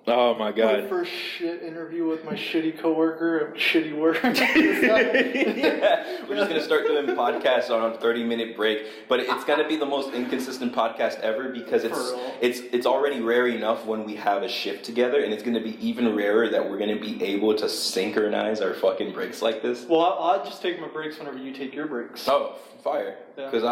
Oh my god. My first shit interview with my shitty coworker at shitty work. Yeah, we're just gonna start doing podcasts on a 30-minute break, but it's gonna be the most inconsistent podcast ever because it's already rare enough when we have a shift together, and it's gonna be even rarer that we're gonna be able to synchronize our fucking breaks like this. Well, I'll just take my breaks whenever you take your breaks. Oh, fire! Because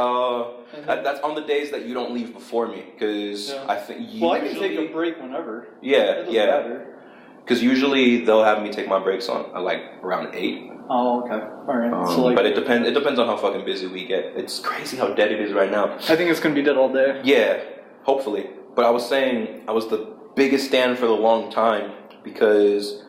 that's on the days that you don't leave before me. Because I think I can take a break whenever. Yeah. Because usually they'll have me take my breaks on like around 8. Oh, okay. All right. But it depends. It depends on how fucking busy we get. It's crazy how dead it is right now. I think it's gonna be dead all day. Yeah, hopefully. But I was saying I was the biggest stan for the long time because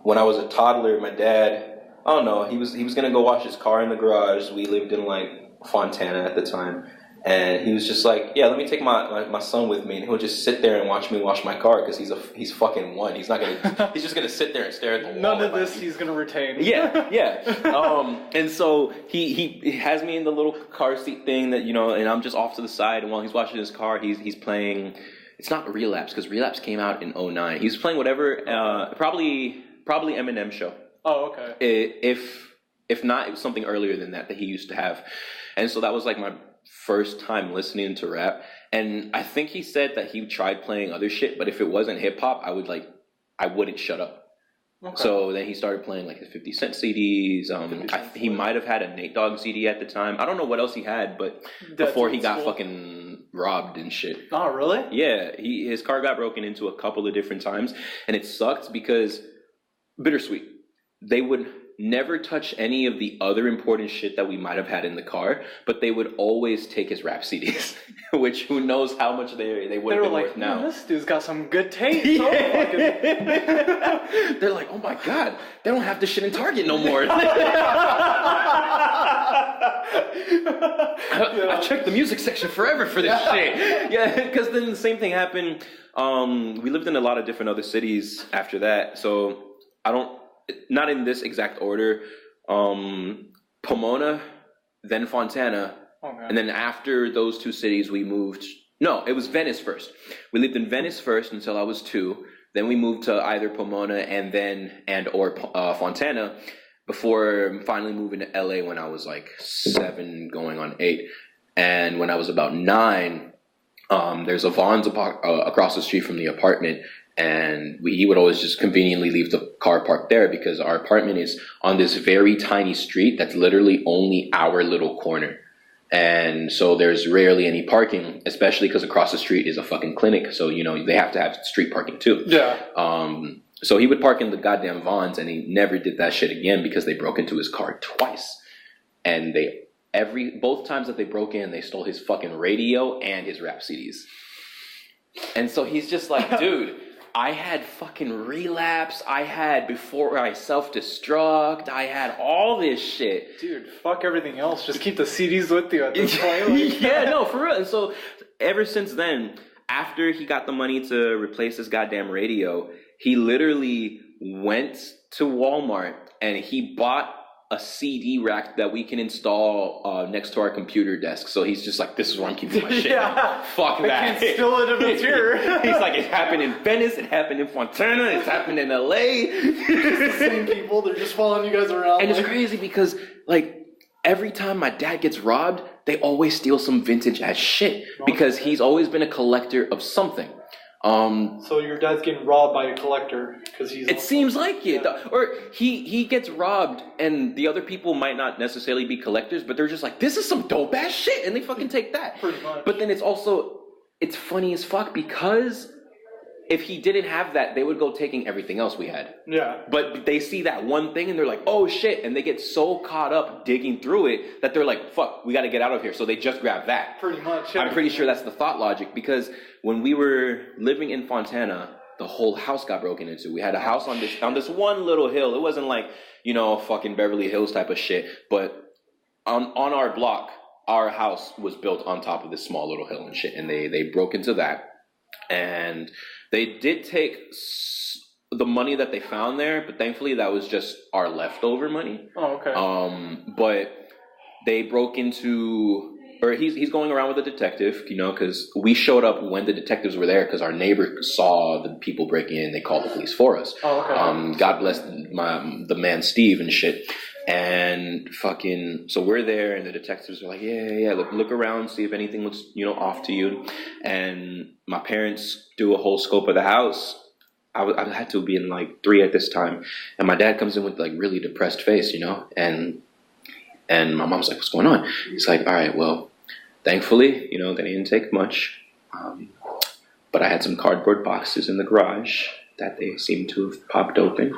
when I was a toddler, my dad, I don't know, he was gonna go wash his car in the garage. We lived in like Fontana at the time. And he was just like, yeah, let me take my son with me, and he'll just sit there and watch me wash my car because he's fucking 1. He's not gonna. He's just gonna sit there and stare at the wall. None of this he's gonna retain. Yeah. And so he has me in the little car seat thing that and I'm just off to the side, and while he's washing his car, he's playing. It's not Relapse because Relapse came out in 2009. He was playing whatever, probably Eminem show. Oh, okay. If not, it was something earlier than that he used to have, and so that was like my first time listening to rap. And I think he said that he tried playing other shit, but if it wasn't hip hop, I wouldn't shut up. Okay. So then he started playing like his 50 Cent CDs. He might have had a Nate Dogg CD at the time. I don't know what else he had, but before he got fucking robbed and shit. Oh, really? Yeah, his car got broken into a couple of different times, and it sucked because bittersweet. They would never touch any of the other important shit that we might have had in the car, but they would always take his rap CDs, which who knows how much they would have been worth now. This dude's got some good taste. They're like, oh my god, they don't have this shit in Target no more. I checked the music section forever for this shit. Yeah, because then the same thing happened. We lived in a lot of different other cities after that, so not in this exact order. Pomona, then Fontana, and then after those two cities we moved. No, it was Venice first. We lived in Venice first until I was 2. Then we moved to either Pomona or Fontana before finally moving to LA when I was like 7 going on 8. And when I was about 9, there's a Vons across the street from the apartment. And he would always just conveniently leave the car parked there because our apartment is on this very tiny street that's literally only our little corner. And so there's rarely any parking, especially because across the street is a fucking clinic. So, they have to have street parking too. Yeah. So he would park in the goddamn Vons, and he never did that shit again because they broke into his car twice. And both times that they broke in, they stole his fucking radio and his rap CDs. And so he's just like, dude, I had fucking Relapse. I had Before I Self-Destruct. I had all this shit. Dude, fuck everything else. Just keep the CDs with you at this point. Yeah, no, for real. And so ever since then, after he got the money to replace his goddamn radio, he literally went to Walmart and he bought a CD rack that we can install next to our computer desk. So he's just like, this is where I'm keeping my shit. Fuck that. I can't steal it if it's here. He's like, it happened in Venice, it happened in Fontana, it's happened in LA. It's the same people, they're just following you guys around. And it's crazy because, like, every time my dad gets robbed, they always steal some vintage ass shit because he's always been a collector of something. So your dad's getting robbed by a collector because he's. It seems like it, or he gets robbed, and the other people might not necessarily be collectors, but they're just like, this is some dope ass shit, and they fucking take that. Pretty much. But then it's funny as fuck because if he didn't have that, they would go taking everything else we had. Yeah. But they see that one thing and they're like, oh shit, and they get so caught up digging through it that they're like, fuck, we got to get out of here. So they just grab that. Pretty much. I'm pretty sure that's the thought logic because when we were living in Fontana, the whole house got broken into. We had a house on this one little hill. It wasn't like, fucking Beverly Hills type of shit, but on our block, our house was built on top of this small little hill and shit, and they broke into that. And they did take the money that they found there, but thankfully that was just our leftover money. Oh, okay. But they broke into or he's going around with a detective, you know, because we showed up when the detectives were there because our neighbor saw the people breaking in. They called the police for us. Oh, okay. God bless the man Steve and shit. And fucking, so we're there, and the detectives are like, yeah, look around, see if anything looks, you know, off to you. And my parents do a whole scope of the house. I had to be in like 3 at this time, and my dad comes in with like really depressed face, you know, and my mom's like, what's going on? He's like, all right, well, thankfully, you know, they didn't take much, but I had some cardboard boxes in the garage that they seemed to have popped open,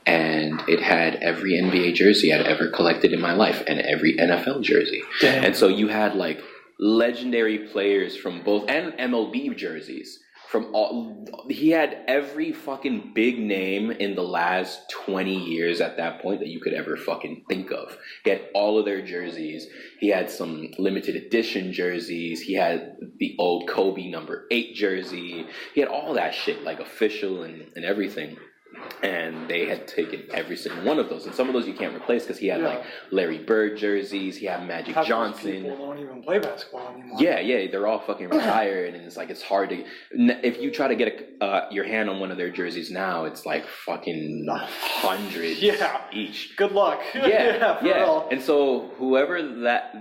and it had every NBA jersey I'd ever collected in my life and every NFL jersey. Damn. And so you had like legendary players from both, and MLB jerseys. From all, he had every fucking big name in the last 20 years at that point that you could ever fucking think of. He had all of their jerseys. He had some limited edition jerseys. He had the old Kobe number 8 jersey. He had all that shit, like official and everything. And they had taken every single one of those, and some of those you can't replace because he had like Larry Bird jerseys. He had Magic Johnson. People don't even play basketball anymore. Yeah, they're all fucking retired, and it's like it's hard to. If you try to get your hand on one of their jerseys now, it's like fucking hundreds each. Good luck. Yeah. Real. And so whoever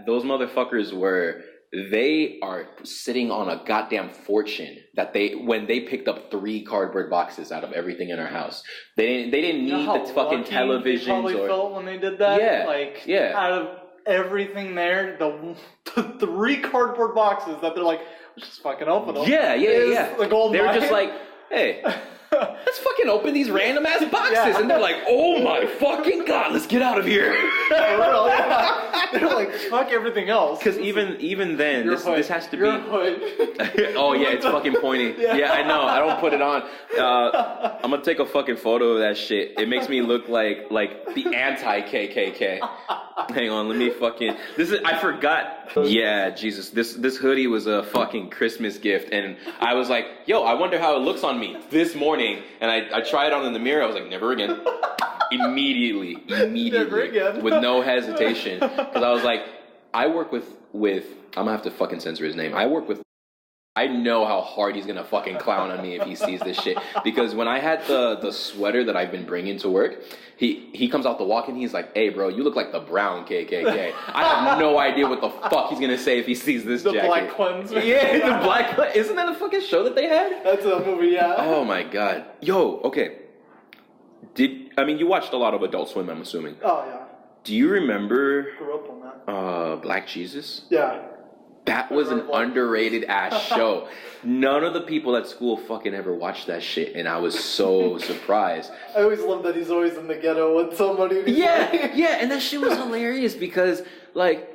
those motherfuckers were, they are sitting on a goddamn fortune that when they picked up 3 cardboard boxes out of everything in our house. They didn't need the fucking televisions. They probably felt when they did that. Out of everything there, the 3 cardboard boxes that they're like, let's just fucking open them. Yeah. The gold they were just like, hey, let's fucking open these random ass boxes, and they're like, oh my fucking god, let's get out of here. They're like, fuck everything else. Because even then, this has to be. Hood. Oh yeah, it's fucking pointy. Yeah, I know. I don't put it on. I'm gonna take a fucking photo of that shit. It makes me look like the anti KKK. Hang on, let me fucking. I forgot. Yeah, Jesus, this hoodie was a fucking Christmas gift, and I was like, yo, I wonder how it looks on me this morning, and I tried it on in the mirror. I was like, never again. Immediately, never again. With no hesitation, because I was like, I work with. I'm gonna have to fucking censor his name. I know how hard he's gonna fucking clown on me if he sees this shit. Because when I had the sweater that I've been bringing to work, he comes out the walk and he's like, hey bro, you look like the brown KKK. I have no idea what the fuck he's gonna say if he sees this jacket. The Black Klansman. Yeah, the Black Klansman. Isn't that a fucking show that they had? That's a movie, yeah. Oh my god. Yo, okay. You watched a lot of Adult Swim, I'm assuming. Oh yeah. Do you remember Grew up on that. Black Jesus? Yeah. That was an underrated ass show. None of the people at school fucking ever watched that shit, and I was so surprised. I always love that he's always in the ghetto with somebody. Yeah, and that shit was hilarious because like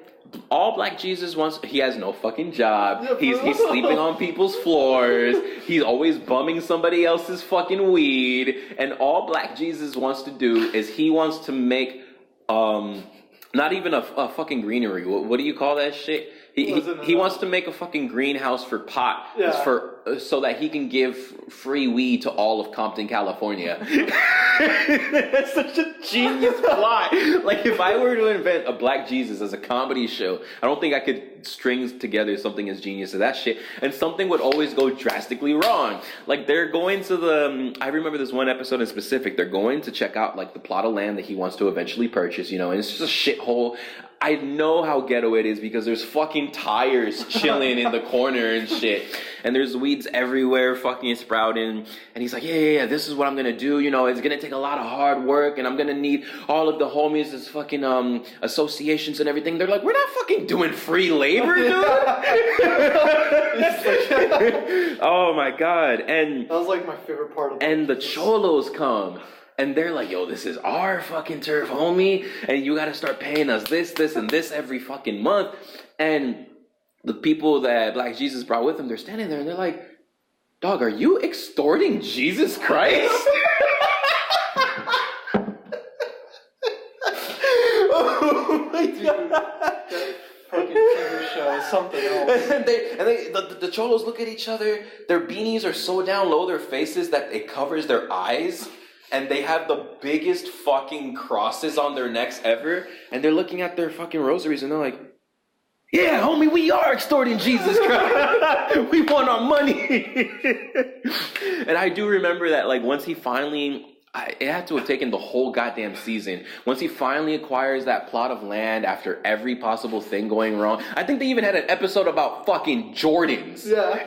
all Black Jesus wants, he has no fucking job. He's sleeping on people's floors. He's always bumming somebody else's fucking weed, and all Black Jesus wants to do is he wants to make not even a fucking greenery. What do you call that shit? He wants to make a fucking greenhouse for pot, so that he can give free weed to all of Compton, California. That's such a genius plot. Like, if I were to invent a Black Jesus as a comedy show, I don't think I could string together something as genius as that shit. And something would always go drastically wrong. Like, they're going to I remember this one episode in specific, they're going to check out, like, the plot of land that he wants to eventually purchase, you know, and it's just a shithole. I know how ghetto it is because there's fucking tires chilling in the corner and shit. And there's weeds everywhere fucking sprouting. And he's like, yeah, this is what I'm gonna do. You know, it's gonna take a lot of hard work and I'm gonna need all of the homies as fucking associations and everything. They're like, we're not fucking doing free labor, dude. Oh my god. And that was like my favorite part of it. And the cholos come. And they're like, yo, this is our fucking turf, homie. And you got to start paying us this, and this every fucking month. And the people that Black Jesus brought with him, they're standing there and they're like, dog, are you extorting Jesus Christ? Oh my god. That fucking TV show is something else. And the cholos look at each other. Their beanies are so down low their faces that it covers their eyes. And they have the biggest fucking crosses on their necks ever. And they're looking at their fucking rosaries and they're like, yeah, homie, we are extorting Jesus Christ. We want our money. And I do remember that, like, once he finally... it had to have taken the whole goddamn season. Once he finally acquires that plot of land after every possible thing going wrong. I think they even had an episode about fucking Jordans. Yeah.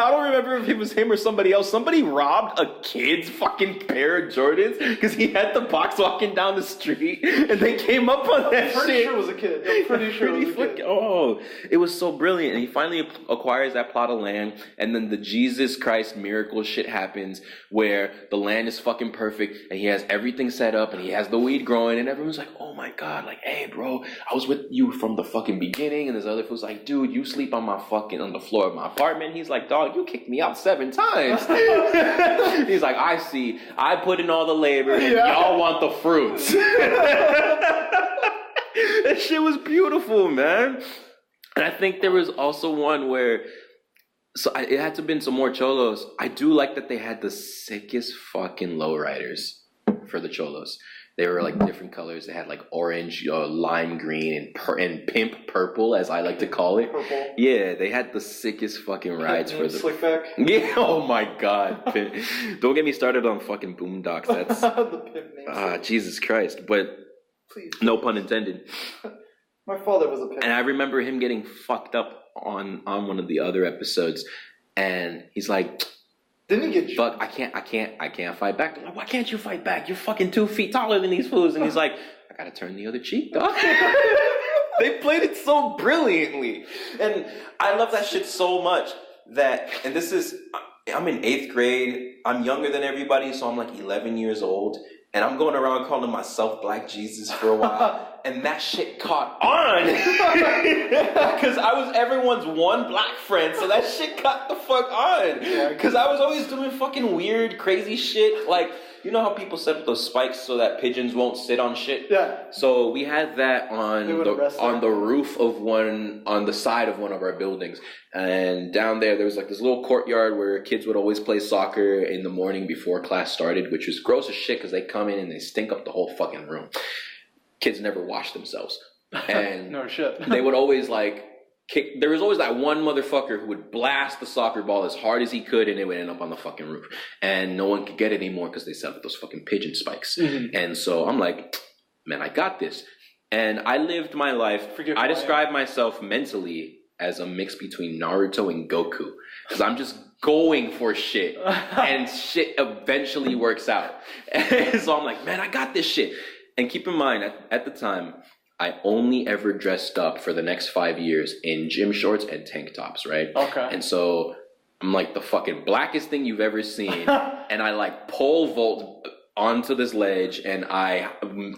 I don't remember if it was him or somebody else. Somebody robbed a kid's fucking pair of Jordans because he had the box walking down the street and they came up on that shit. I'm pretty sure it was a kid. I'm pretty sure it was a kid. Oh, it was so brilliant. And he finally acquires that plot of land, and then the Jesus Christ miracle shit happens where the land is fucking perfect and he has everything set up and he has the weed growing and everyone's like, oh my God, like, hey bro, I was with you from the fucking beginning. And this other fool's like, dude, you sleep on the floor of my apartment. He's like, dog, you kicked me out 7 times. He's like, I see, I put in all the labor and y'all want the fruits. That shit was beautiful, man. And I think there was also one where it had to have been some more cholos. I do like that they had the sickest fucking lowriders for the cholos. They were like different colors. They had like orange, lime green, and pimp purple, as I like to call it. Purple. Yeah, they had the sickest fucking rides for the slickback. Yeah. Oh my God. Don't get me started on fucking Boondocks. That's the pimp name. Jesus Christ. But please. No pun intended. My father was a pimp. And I remember him getting fucked up on one of the other episodes, and he's like, didn't he get fuck, I can't fight back. I'm like, why can't you fight back? You're fucking 2 feet taller than these fools. And he's like, I gotta turn the other cheek, dog. They played it so brilliantly, and I love that shit so much that, and this is, I'm in 8th grade, I'm younger than everybody, so I'm like 11 years old, and I'm going around calling myself Black Jesus for a while. And that shit caught on. Because I was everyone's one black friend. So that shit caught the fuck on. Because I was always doing fucking weird, crazy shit. Like, you know how people set up those spikes so that pigeons won't sit on shit? Yeah. So we had that on the roof of on the side of one of our buildings. And down there was like this little courtyard where kids would always play soccer in the morning before class started, which was gross as shit because they come in and they stink up the whole fucking room. Kids never wash themselves. And no shit. They would always like kick. There was always that one motherfucker who would blast the soccer ball as hard as he could and it would end up on the fucking roof. And no one could get it anymore because they set up those fucking pigeon spikes. Mm-hmm. And so I'm like, man, I got this. And I lived my life. I describe myself mentally as a mix between Naruto and Goku. Because I'm just going for shit. And shit eventually works out. And so I'm like, man, I got this shit. And keep in mind, at the time, I only ever dressed up for the next 5 years in gym shorts and tank tops, right? Okay. And so I'm like the fucking blackest thing you've ever seen. And I like pole vault onto this ledge and I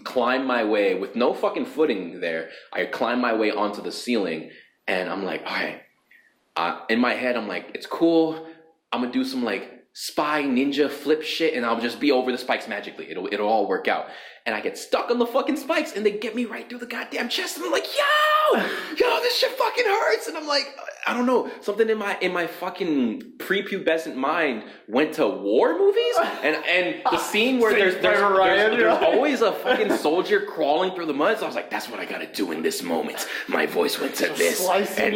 climb my way with no fucking footing there. I climb my way onto the ceiling and I'm like, all right. In my head, I'm like, it's cool. I'm gonna do some like spy ninja flip shit and I'll just be over the spikes magically. It'll all work out. And I get stuck on the fucking spikes and they get me right through the goddamn chest and I'm like, yo, this shit fucking hurts. And I'm like, I don't know, something in my fucking prepubescent mind went to war movies and the scene where there's always a fucking soldier crawling through the mud. So I was like, that's what I gotta do in this moment. My voice went to this. And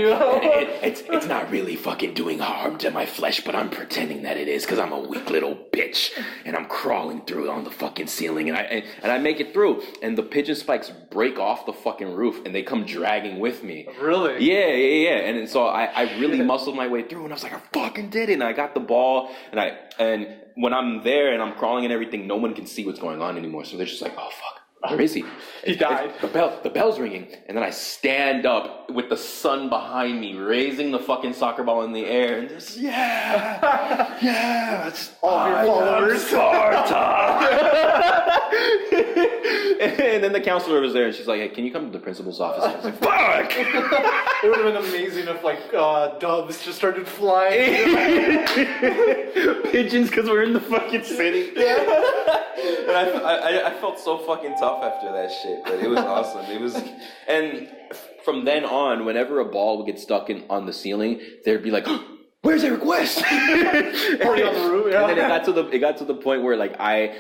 it's not really fucking doing harm to my flesh, but I'm pretending that it is because I'm a weak little bitch and I'm crawling through on the fucking ceiling and I make it through and the pigeon spikes break off the fucking roof and they come dragging with me. Really? Yeah. And so I really muscled my way through and I was like, I fucking did it. And I got the ball and when I'm there and I'm crawling and everything, no one can see what's going on anymore. So they're just like, oh fuck. Where is he? He died. The bell's ringing. And then I stand up with the sun behind me, raising the fucking soccer ball in the air. And just, it's all your followers. Sparta. And then the counselor was there and she's like, hey, can you come to the principal's office? I was like, fuck! It would have been amazing if like doves just started flying. Pigeons because we're in the fucking city. And I felt so fucking tough after that shit, but it was awesome. And from then on, whenever a ball would get stuck on the ceiling, there'd be like, where's Eric West? Already on the roof, yeah. And then it got to the point where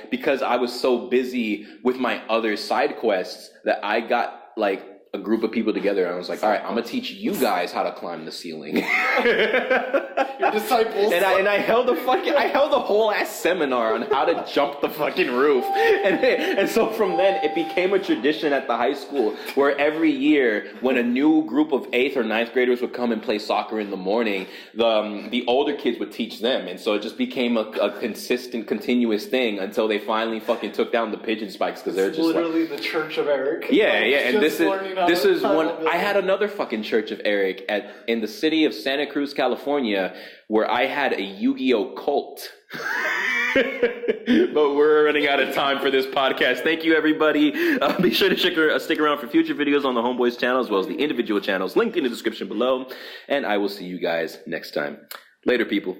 because I was so busy with my other side quests that I got like a group of people together, and I was like, all right, I'm gonna teach you guys how to climb the ceiling. Your disciples. And I held a whole ass seminar on how to jump the fucking roof. And so from then it became a tradition at the high school where every year when a new group of 8th or 9th graders would come and play soccer in the morning, the older kids would teach them. And so it just became a consistent, continuous thing until they finally fucking took down the pigeon spikes because they're just literally the Church of Eric. Yeah, and this is one. I had another fucking Church of Eric in the city of Santa Cruz, California, where I had a Yu-Gi-Oh cult. But we're running out of time for this podcast. Thank you, everybody. Be sure to stick around for future videos on the Homeboys channel as well as the individual channels linked in the description below. And I will see you guys next time. Later, people.